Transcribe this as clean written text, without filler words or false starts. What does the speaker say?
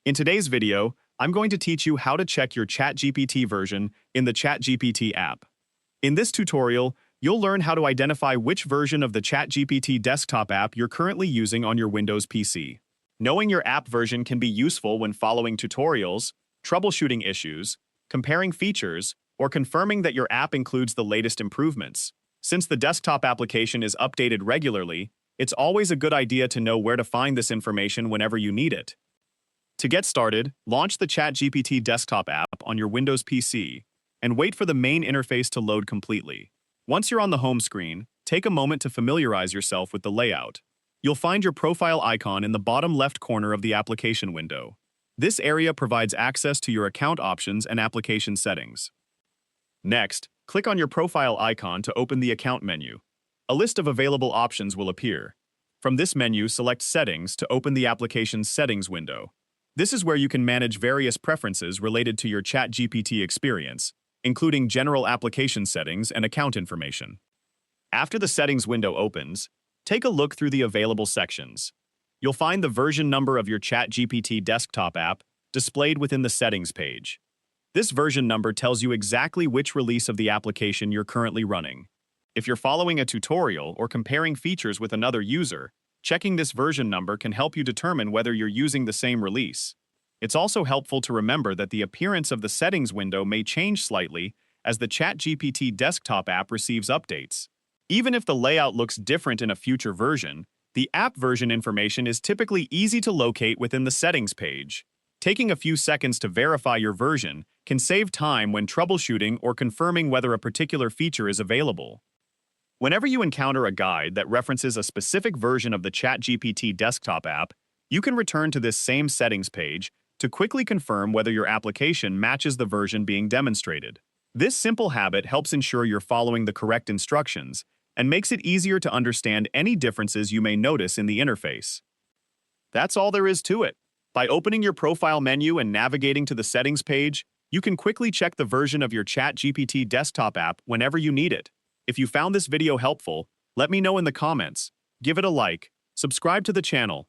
In today's video, I'm going to teach you how to check your ChatGPT version in the ChatGPT app. In this tutorial, you'll learn how to identify which version of the ChatGPT desktop app you're currently using on your Windows PC. Knowing your app version can be useful when following tutorials, troubleshooting issues, comparing features, or confirming that your app includes the latest improvements. Since the desktop application is updated regularly, it's always a good idea to know where to find this information whenever you need it. To get started, launch the ChatGPT desktop app on your Windows PC and wait for the main interface to load completely. Once you're on the home screen, take a moment to familiarize yourself with the layout. You'll find your profile icon in the bottom left corner of the application window. This area provides access to your account options and application settings. Next, click on your profile icon to open the account menu. A list of available options will appear. From this menu, select Settings to open the application's settings window. This is where you can manage various preferences related to your ChatGPT experience, including general application settings and account information. After the settings window opens, take a look through the available sections. You'll find the version number of your ChatGPT desktop app displayed within the settings page. This version number tells you exactly which release of the application you're currently running. If you're following a tutorial or comparing features with another user, checking this version number can help you determine whether you're using the same release. It's also helpful to remember that the appearance of the settings window may change slightly as the ChatGPT desktop app receives updates. Even if the layout looks different in a future version, the app version information is typically easy to locate within the settings page. Taking a few seconds to verify your version can save time when troubleshooting or confirming whether a particular feature is available. Whenever you encounter a guide that references a specific version of the ChatGPT desktop app, you can return to this same settings page to quickly confirm whether your application matches the version being demonstrated. This simple habit helps ensure you're following the correct instructions and makes it easier to understand any differences you may notice in the interface. That's all there is to it. By opening your profile menu and navigating to the settings page, you can quickly check the version of your ChatGPT desktop app whenever you need it. If you found this video helpful, let me know in the comments, give it a like, subscribe to the channel,